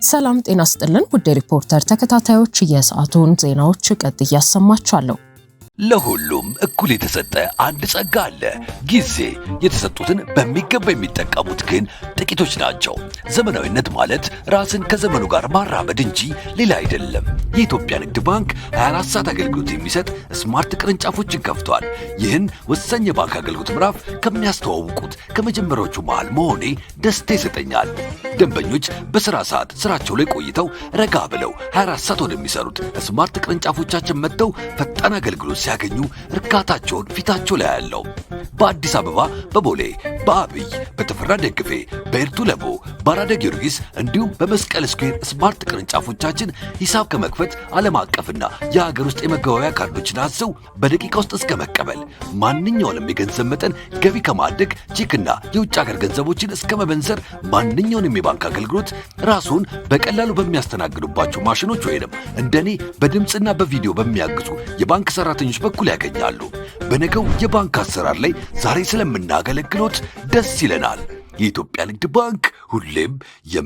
ሰላም ጤና ስጥልን ውድ ሪፖርተር ተከታታዮች የሰዓቱን ዜናዎች ቀጥዬ ያሰማችኋለሁ። ለሁሉም እኩል የተሰጠ አንድ ጸጋ አለ። ጊዜ የተሰጡትን በሚገባ የሚጠቀሙት ግን ጥቂቶች ናቸው። ዘመናዊነት ማለት ራስን ከዘመኑ ጋር ማራመድ እንጂ ሌላ አይደለም። የኢትዮጵያ ንግድ ባንክ 24 ሰዓት አገልግሎት የሚሰጥ ስማርት ቅርንጫፎችን ከፍቷል። ይህን ወሳኝ የባንክ አገልግሎት ምዕራፍ ከሚያስተዋውቁት ከመጀመሪያዎቹ መሃል መሆኔ ደስታ ይሰጠኛል። ደንበኞች በሥራ ሰዓት ስራቸው ላይ ቆይተው ረጋ ብለው 24 ሰዓት ወደሚሰሩት ስማርት ቅርንጫፎቻችን መጥተው ፈጣን አገልግሎት ሲያገኙ እርካታቸውን ፊታቸው ላይ ያለው። በአዲስ አበባ በቦሌ፣ በአብይ፣ በተፈራ ደግፌ፣ በኤርቱ ለቦ፣ በአራዳ ጊዮርጊስ እንዲሁም በመስቀል ስኩዌር ስማርት ቅርንጫፎቻችን ሂሳብ ከመክፈት ዓለም አቀፍና የሀገር ውስጥ የመገበያያ ካርዶችን አዘው በደቂቃ ውስጥ እስከ መቀበል ማንኛውንም የገንዘብ መጠን ገቢ ከማድረግ ቼክና የውጭ ሀገር ገንዘቦችን እስከ መበንዘር ማንኛውንም የባንክ አገልግሎት ራስዎን በቀላሉ በሚያስተናግዱባቸው ማሽኖች ወይንም እንደኔ በድምፅና በቪዲዮ በሚያግዙ የባንክ ሰራተኞች በኩል ያገኛሉ። በነገው የባንክ አሰራር ላይ ዛሬ ስለምናገለግሎት ደስ ይለናል። የኢትዮጵያ ንግድ ባንክ ሁሌም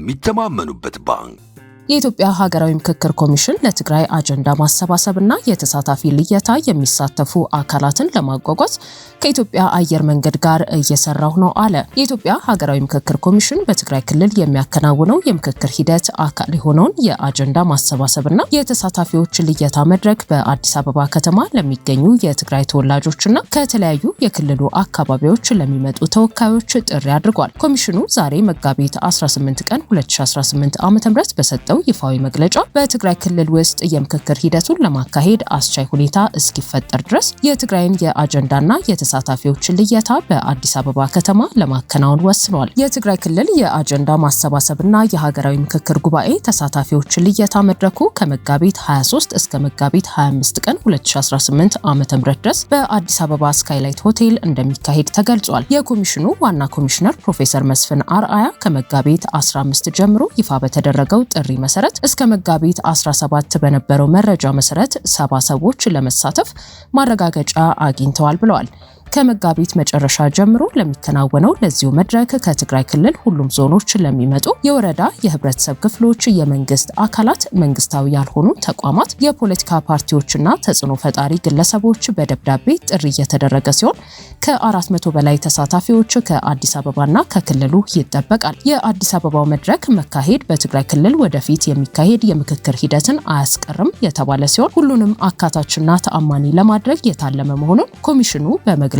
የሚተማመኑበት ባንክ። የኢትዮጵያ ሀገራዊ ምክክር ኮሚሽን ለትግራይ አጀንዳ ማሰባሰብና የተሳታፊ ልየታ የሚሳተፉ አካላትን ለማጓጓዝ ከኢትዮጵያ አየር መንገድ ጋር እየሰራው ነው አለ። የኢትዮጵያ ሀገራዊ ምክክር ኮሚሽን በትግራይ ክልል የሚያከናውነው የምክክር ሂደት አካል የሆነውን የአጀንዳ ማሰባሰብና የተሳታፊዎች ልየታ መድረክ በአዲስ አበባ ከተማ ለሚገኙ የትግራይ ተወላጆችና ከተለያዩ የክልሉ አካባቢዎች ለሚመጡ ተወካዮች ጥሪ አድርጓል። ኮሚሽኑ ዛሬ መጋቢት 18 ቀን 2018 ዓ.ም በሰጠው ይፋዊ መግለጫ በትግራይ ክልል ውስጥ የምክክር ሂደቱን ለማካሄድ አስቻይ ሁኔታ እስኪፈጠር ድረስ የትግራይን የአጀንዳና የተሳታፊዎች ልየታ በአዲስ አበባ ከተማ ለማከናወን ወስኗል። የትግራይ ክልል የአጀንዳ ማሰባሰብና የሀገራዊ ምክክር ጉባኤ ተሳታፊዎች ልየታ መድረኩ ከመጋቢት 23 እስከ መጋቢት 25 ቀን 2018 ዓ.ም ድረስ በአዲስ አበባ ስካይላይት ሆቴል እንደሚካሄድ ተገልጿል። የኮሚሽኑ ዋና ኮሚሽነር ፕሮፌሰር መስፍን አርአያ ከመጋቢት 15 ጀምሮ ይፋ በተደረገው ጥሪ መሰረት እስከ መጋቢት 17 በነበረው መረጃ መሰረት 70 ሰዎች ለመሳተፍ ማረጋገጫ አግኝተዋል ብለዋል። ከመጋቢት መጨረሻ ጀምሮ ለሚከናወነው ለዚሁ መድረክ ከትግራይ ክልል ሁሉም ዞኖች ለሚመጡ የወረዳ የህብረተሰብ ክፍሎች፣ የመንግስት አካላት፣ መንግስታዊ ያልሆኑ ተቋማት፣ የፖለቲካ ፓርቲዎችና ተጽዕኖ ፈጣሪ ግለሰቦች በደብዳቤ ጥሪ እየተደረገ ሲሆን ከ400 በላይ ተሳታፊዎች ከአዲስ አበባና ከክልሉ ይጠበቃል። የአዲስ አበባው መድረክ መካሄድ በትግራይ ክልል ወደፊት የሚካሄድ የምክክር ሂደትን አያስቀርም የተባለ ሲሆን ሁሉንም አካታችና ተአማኒ ለማድረግ የታለመ መሆኑን ኮሚሽኑ በመግለጫው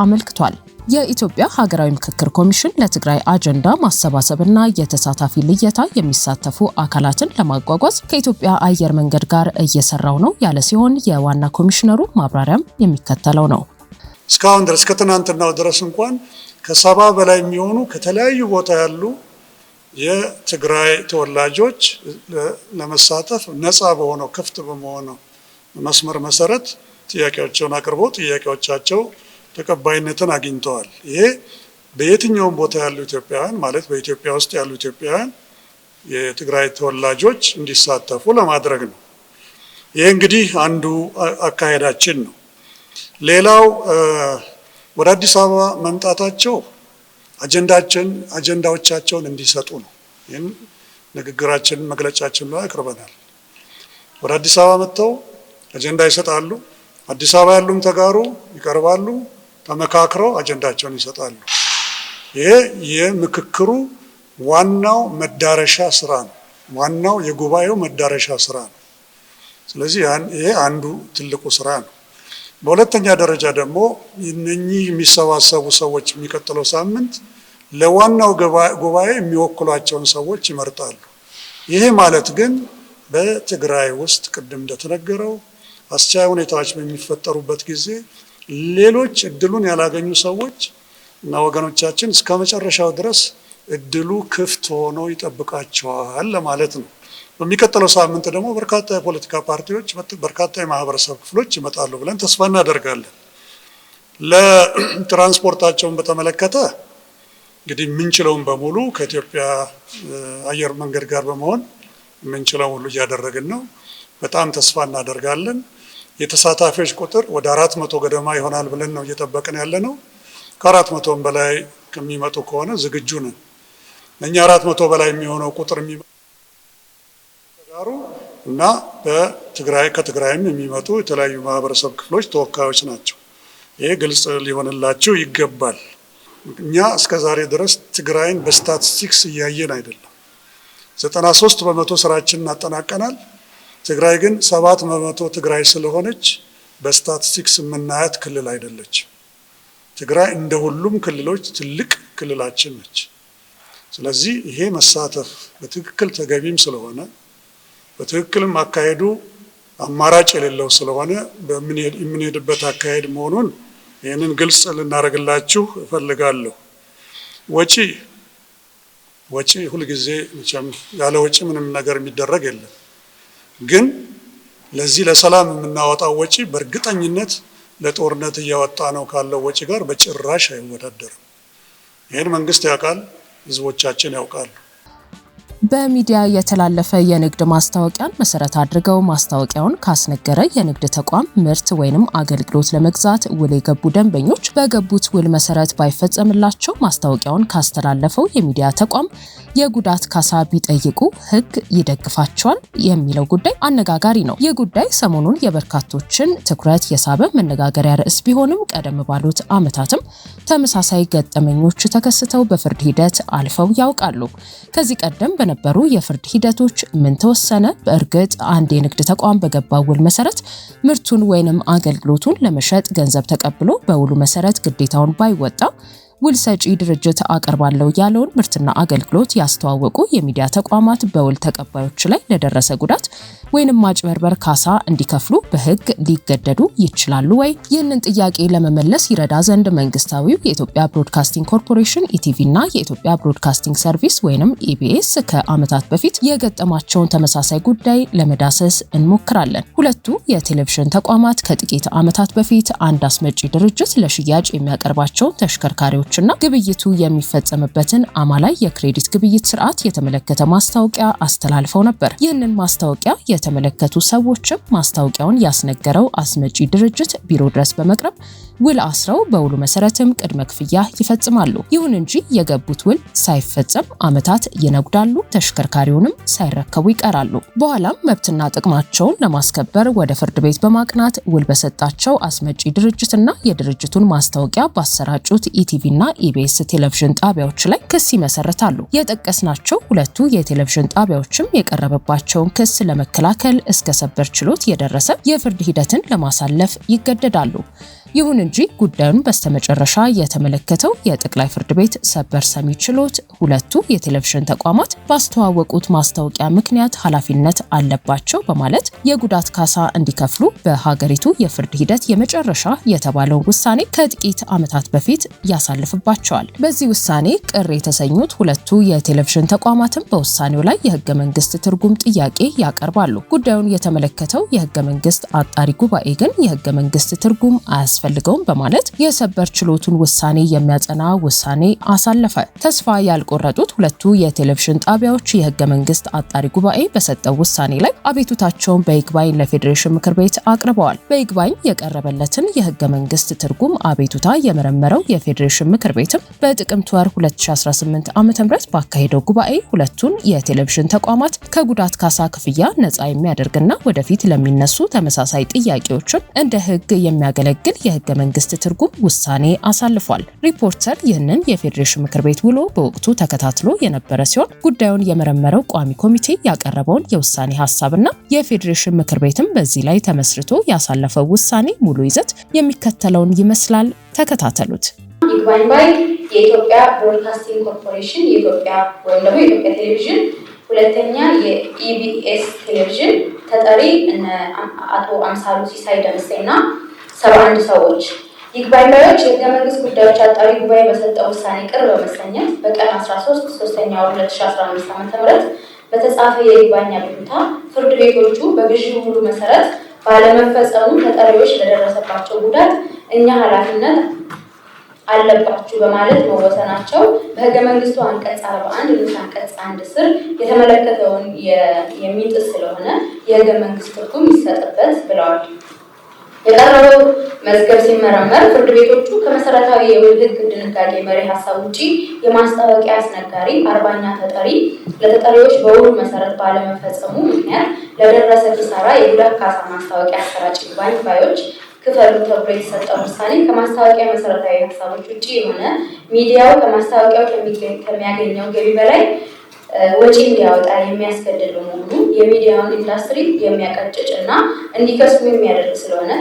አመልክቷል። የኢትዮጵያ ሀገራዊ ምክክር ኮሚሽን ለትግራይ አጀንዳ ማሰባሰብና የተሳታፊ ልየታ የሚሳተፉ አካላትን ለማጓጓዝ ከኢትዮጵያ አየር መንገድ ጋር እየሰራው ነው ያለ ሲሆን የዋና ኮሚሽነሩ ማብራሪያም የሚከተለው ነው። እስካሁን ድረስ ከትናንትናው ድረስ እንኳን ከ70 በላይ የሚሆኑ ከተለያዩ ቦታ ያሉ የትግራይ ተወላጆች ለመሳተፍ ነፃ በሆነው ክፍት በመሆነው መስመር መሰረት ጥያቄዎቻቸውን አቅርበው ጥያቄዎቻቸው ተቀባይነትን አግኝተዋል። ይሄ በየትኛውም ቦታ ያሉ ኢትዮጵያውያን ማለት በኢትዮጵያ ውስጥ ያሉ ኢትዮጵያውያን የትግራይ ተወላጆች እንዲሳተፉ ለማድረግ ነው። ይሄ እንግዲህ አንዱ አካሄዳችን ነው። ሌላው ወደ አዲስ አበባ መምጣታቸው አጀንዳዎቻቸውን እንዲሰጡ ነው። ይህን ንግግራችን መግለጫችን ላይ አቅርበናል። ወደ አዲስ አበባ መጥተው አጀንዳ ይሰጣሉ። አዲስ አበባ ያሉም ተጋሩ ይቀርባሉ፣ ተመካክረው አጀንዳቸውን ይሰጣሉ። ይሄ የምክክሩ ዋናው መዳረሻ ስራ ነው። ዋናው የጉባኤው መዳረሻ ስራ ነው። ስለዚህ ይሄ አንዱ ትልቁ ስራ ነው። በሁለተኛ ደረጃ ደግሞ እነኚህ የሚሰባሰቡ ሰዎች የሚቀጥለው ሳምንት ለዋናው ጉባኤ የሚወክሏቸውን ሰዎች ይመርጣሉ። ይሄ ማለት ግን በትግራይ ውስጥ ቅድም እንደተነገረው አስቻይ ሁኔታዎች በሚፈጠሩበት ጊዜ ሌሎች እድሉን ያላገኙ ሰዎች እና ወገኖቻችን እስከ መጨረሻው ድረስ እድሉ ክፍት ሆኖ ይጠብቃቸዋል ለማለት ነው። በሚቀጥለው ሳምንት ደግሞ በርካታ የፖለቲካ ፓርቲዎች፣ በርካታ የማህበረሰብ ክፍሎች ይመጣሉ ብለን ተስፋ እናደርጋለን። ለትራንስፖርታቸውን በተመለከተ እንግዲህ የምንችለውን በሙሉ ከኢትዮጵያ አየር መንገድ ጋር በመሆን የምንችለው ሁሉ እያደረግን ነው። በጣም ተስፋ እናደርጋለን። የተሳታፊዎች ቁጥር ወደ 400 ገደማ ይሆናል ብለን ነው እየጠበቅን ያለ ነው። ከ400 በላይ ከሚመጡ ከሆነ ዝግጁ ነን። እኛ 400 በላይ የሚሆነው ቁጥር እና በትግራይ ከትግራይም የሚመጡ የተለያዩ ማህበረሰብ ክፍሎች ተወካዮች ናቸው። ይሄ ግልጽ ሊሆንላችሁ ይገባል። እኛ እስከ ዛሬ ድረስ ትግራይን በስታቲስቲክስ እያየን አይደለም። 93% ስራችንን አጠናቀናል። ትግራይ ግን 7% ትግራይ ስለሆነች በስታቲስቲክስ የምናያት ክልል አይደለች። ትግራይ እንደ ሁሉም ክልሎች ትልቅ ክልላችን ነች። ስለዚህ ይሄ መሳተፍ በትክክል ተገቢም ስለሆነ በትክክልም አካሄዱ አማራጭ የሌለው ስለሆነ የምንሄድበት አካሄድ መሆኑን ይህንን ግልጽ ልናደርግላችሁ እፈልጋለሁ። ወጪ ሁልጊዜ መቼም ያለ ወጪ ምንም ነገር የሚደረግ የለም። ግን ለዚህ ለሰላም የምናወጣው ወጪ በእርግጠኝነት ለጦርነት እያወጣ ነው ካለው ወጪ ጋር በጭራሽ አይወዳደርም። ይህን መንግስት ያውቃል፣ ህዝቦቻችን ያውቃሉ። በሚዲያ የተላለፈ የንግድ ማስታወቂያን መሰረት አድርገው ማስታወቂያውን ካስነገረ የንግድ ተቋም ምርት ወይንም አገልግሎት ለመግዛት ውል የገቡ ደንበኞች በገቡት ውል መሰረት ባይፈጸምላቸው ማስታወቂያውን ካስተላለፈው የሚዲያ ተቋም የጉዳት ካሳ ቢጠይቁ ህግ ይደግፋቸዋል የሚለው ጉዳይ አነጋጋሪ ነው። ይህ ጉዳይ ሰሞኑን የበርካቶችን ትኩረት የሳበ መነጋገሪያ ርዕስ ቢሆንም ቀደም ባሉት ዓመታትም ተመሳሳይ ገጠመኞች ተከስተው በፍርድ ሂደት አልፈው ያውቃሉ። ከዚህ ቀደም በነበሩ የፍርድ ሂደቶች ምን ተወሰነ? በእርግጥ አንድ የንግድ ተቋም በገባው ውል መሰረት ምርቱን ወይንም አገልግሎቱን ለመሸጥ ገንዘብ ተቀብሎ በውሉ መሰረት ግዴታውን ባይወጣ ውል ሰጪ ድርጅት አቀርባለሁ ያለውን ምርትና አገልግሎት ያስተዋወቁ የሚዲያ ተቋማት በውል ተቀባዮች ላይ ለደረሰ ጉዳት ወይንም ማጭበርበር ካሳ እንዲከፍሉ በህግ ሊገደዱ ይችላሉ ወይ? ይህንን ጥያቄ ለመመለስ ይረዳ ዘንድ መንግስታዊው የኢትዮጵያ ብሮድካስቲንግ ኮርፖሬሽን ኢቲቪ እና የኢትዮጵያ ብሮድካስቲንግ ሰርቪስ ወይንም ኢቢኤስ ከዓመታት በፊት የገጠማቸውን ተመሳሳይ ጉዳይ ለመዳሰስ እንሞክራለን። ሁለቱ የቴሌቪዥን ተቋማት ከጥቂት ዓመታት በፊት አንድ አስመጪ ድርጅት ለሽያጭ የሚያቀርባቸውን ተሽከርካሪዎችና ግብይቱ የሚፈጸምበትን አማላይ የክሬዲት ግብይት ስርዓት የተመለከተ ማስታወቂያ አስተላልፈው ነበር። ይህንን ማስታወቂያ የተመለከቱ ሰዎችም ማስታወቂያውን ያስነገረው አስመጪ ድርጅት ቢሮ ድረስ በመቅረብ ውል አስረው በውሉ መሰረትም ቅድመ ክፍያ ይፈጽማሉ። ይሁን እንጂ የገቡት ውል ሳይፈጸም ዓመታት ይነጉዳሉ፣ ተሽከርካሪውንም ሳይረከቡ ይቀራሉ። በኋላም መብትና ጥቅማቸውን ለማስከበር ወደ ፍርድ ቤት በማቅናት ውል በሰጣቸው አስመጪ ድርጅትና የድርጅቱን ማስታወቂያ ባሰራጩት ኢቲቪ እና ኢቢኤስ ቴሌቪዥን ጣቢያዎች ላይ ክስ ይመሰርታሉ። የጠቀስናቸው ሁለቱ የቴሌቪዥን ጣቢያዎችም የቀረበባቸውን ክስ ለመከላከል እስከ ሰበር ችሎት የደረሰ የፍርድ ሂደትን ለማሳለፍ ይገደዳሉ። ይሁን እንጂ ጉዳዩን በስተመጨረሻ የተመለከተው የጠቅላይ ፍርድ ቤት ሰበር ሰሚ ችሎት ሁለቱ የቴሌቪዥን ተቋማት ባስተዋወቁት ማስታወቂያ ምክንያት ኃላፊነት አለባቸው በማለት የጉዳት ካሳ እንዲከፍሉ በሀገሪቱ የፍርድ ሂደት የመጨረሻ የተባለውን ውሳኔ ከጥቂት ዓመታት በፊት ያሳልፍባቸዋል። በዚህ ውሳኔ ቅር የተሰኙት ሁለቱ የቴሌቪዥን ተቋማትም በውሳኔው ላይ የህገ መንግስት ትርጉም ጥያቄ ያቀርባሉ። ጉዳዩን የተመለከተው የህገ መንግስት አጣሪ ጉባኤ ግን የህገ መንግስት ትርጉም አያስፈልገውም በማለት የሰበር ችሎቱን ውሳኔ የሚያጸና ውሳኔ አሳለፈ። ተስፋ ያልቆረጡት ሁለቱ የቴሌቪዥን ጣቢያዎች የህገ መንግስት አጣሪ ጉባኤ በሰጠው ውሳኔ ላይ አቤቱታቸውን በይግባኝ ለፌዴሬሽን ምክር ቤት አቅርበዋል። በይግባኝ የቀረበለትን የህገ መንግስት ትርጉም አቤቱታ የመረመረው የፌዴሬሽን ምክር ቤትም በጥቅምት ወር 2018 ዓ.ም ባካሄደው ጉባኤ ሁለቱን የቴሌቪዥን ተቋማት ከጉዳት ካሳ ክፍያ ነፃ የሚያደርግና ወደፊት ለሚነሱ ተመሳሳይ ጥያቄዎችን እንደ ህግ የሚያገለግል የህገ መንግስት ትርጉም ውሳኔ አሳልፏል። ሪፖርተር ይህንን የፌዴሬሽን ምክር ቤት ውሎ በወቅቱ ተከታትሎ የነበረ ሲሆን ጉዳዩን የመረመረው ቋሚ ኮሚቴ ያቀረበውን የውሳኔ ሀሳብና የፌዴሬሽን ምክር ቤትም በዚህ ላይ ተመስርቶ ያሳለፈው ውሳኔ ሙሉ ይዘት የሚከተለውን ይመስላል። ተከታተሉት። ይግባኝ ባይ የኢትዮጵያ ብሮድካስቲንግ ኮርፖሬሽን የኢትዮጵያ ወይም ደግሞ የኢትዮጵያ ቴሌቪዥን ሁለተኛ የኢቢኤስ ቴሌቪዥን ተጠሪ አቶ አምሳሉ ሲሳይ ደምሴና 71 ሰዎች ይግባኝ ባዮች የህገ መንግስት ጉዳዮች አጣሪ ጉባኤ በሰጠው ውሳኔ ቅር በመሰኘት በቀን 13/3 2015 ዓ.ም በተጻፈ የይግባኝ አቤቱታ ፍርድ ቤቶቹ በግዢው ውሉ መሰረት ባለመፈጸሙ ተጠሪዎች ለደረሰባቸው ጉዳት እኛ ኃላፊነት አለባችሁ በማለት መወሰናቸው በህገ መንግስቱ አንቀጽ 41 ንዑስ አንቀጽ 1 ስር የተመለከተውን የሚጥስ ስለሆነ የህገ መንግስት ትርጉም ይሰጥበት ብለዋል። የቀረበው መዝገብ ሲመረመር ፍርድ ቤቶቹ ከመሰረታዊ የውል ሕግ ድንጋጌ መሪ ሀሳብ ውጪ የማስታወቂያ አስነጋሪ 40ኛ ተጠሪ ለተጠሪዎች በውሉ መሰረት ባለመፈጸሙ ምክንያት ለደረሰ ኪሳራ የጉዳት ካሳ ማስታወቂያ አሰራጭ ይግባኝ ባዮች ክፈሉ ተብሎ የተሰጠው ውሳኔ ከማስታወቂያ መሰረታዊ ሀሳቦች ውጪ የሆነ ሚዲያው ከማስታወቂያው ከሚያገኘው ገቢ በላይ ወጪ እንዲያወጣ የሚያስገድድ በመሆኑ የሚዲያውን ኢንዱስትሪ የሚያቀጭጭ እና እንዲከስሙ የሚያደርግ ስለሆነ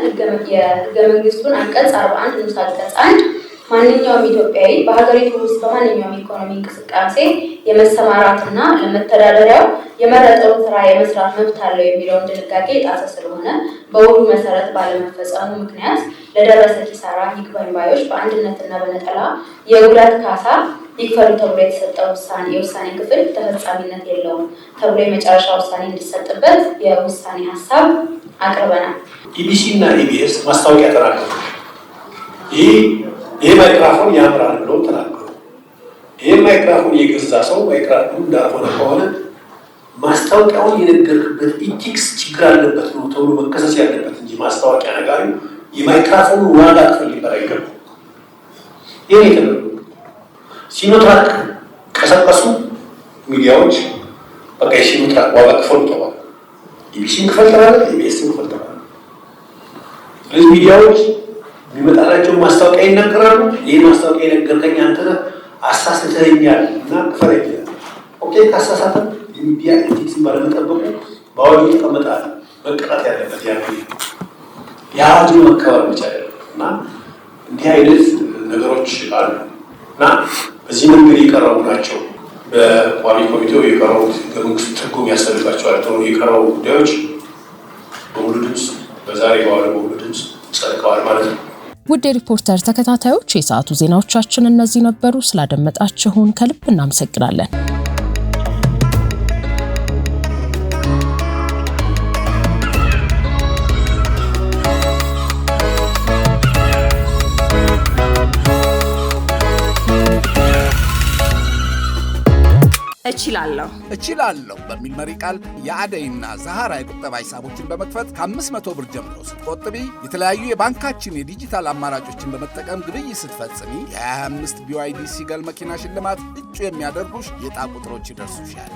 የህገ መንግስቱን አንቀጽ 41 ንዑስ አንቀጽ 1 ማንኛውም ኢትዮጵያዊ በሀገሪቱ ውስጥ በማንኛውም ኢኮኖሚ እንቅስቃሴ የመሰማራትና ለመተዳደሪያው የመረጠውን ስራ የመስራት መብት አለው የሚለውን ድንጋጌ የጣሰ ስለሆነ በውሉ መሰረት ባለመፈጸሙ ምክንያት ለደረሰ ኪሳራ ይግባኝ ባዮች በአንድነትና በነጠላ የጉዳት ካሳ ይክፈሉ ተብሎ የተሰጠው የውሳኔ ክፍል ተፈጻሚነት የለውም ተብሎ የመጨረሻ ውሳኔ እንዲሰጥበት የውሳኔ ሀሳብ አቅርበናል። ኢቢሲ እና ኢቢኤስ ማስታወቂያ ተናገሩ። ይሄ ማይክራፎን ያምራል ብለው ተናገሩ። ይሄ ማይክራፎን የገዛ ሰው ማይክራፎን እንዳልሆነ ከሆነ ማስታወቂያውን የነገርክበት ኢቲክስ ችግር አለበት ነው ተብሎ መከሰስ ያለበት እንጂ ማስታወቂያ ነጋሪ የማይክራፎኑ ዋጋ ክፍል ሊባል አይገባም። ይሄ የተደረገ ሲኖትራክ ቀሰቀሱ ሚዲያዎች በቃ የሲኖትራክ ዋጋ ክፈሉ ተባሉ። ኢቢሲን ክፈል ተባለ፣ ኢቢኤስን ክፈል ተባለ። ስለዚህ ሚዲያዎች የሚመጣላቸው ማስታወቂያ ይነገራሉ። ይህ ማስታወቂያ የነገርከኝ አንተ ነህ አሳስተኸኛል እና ክፈለኝ። ኦኬ ካሳሳተ የሚዲያ ኤቲክስን ባለመጠበቁ በአዋጁ ተቀመጣል መቀጣት ያለበት የአዋጁ መከበር መቻል እና እንዲህ አይነት ነገሮች አሉ እና በዚህ መንገድ የቀረቡ ናቸው። በቋሚ ኮሚቴው የቀረቡት በመንግስት ትርጉም ያስፈልጋቸዋል ተብሎ የቀረቡ ጉዳዮች በሙሉ ድምፅ በዛሬ በኋላ በሙሉ ድምፅ ጸድቀዋል ማለት ነው። ውድ ሪፖርተር ተከታታዮች የሰዓቱ ዜናዎቻችን እነዚህ ነበሩ። ስላደመጣችሁን ከልብ እናመሰግናለን። እችላለሁ በሚል መሪ ቃል የአደይና ዛሃራ የቁጠባ ሂሳቦችን በመክፈት ከ500 ብር ጀምሮ ስትቆጥቢ የተለያዩ የባንካችን የዲጂታል አማራጮችን በመጠቀም ግብይት ስትፈጽሚ የ25 BYD ሲገል መኪና ሽልማት እጩ የሚያደርጉሽ የዕጣ ቁጥሮች ይደርሱሻል።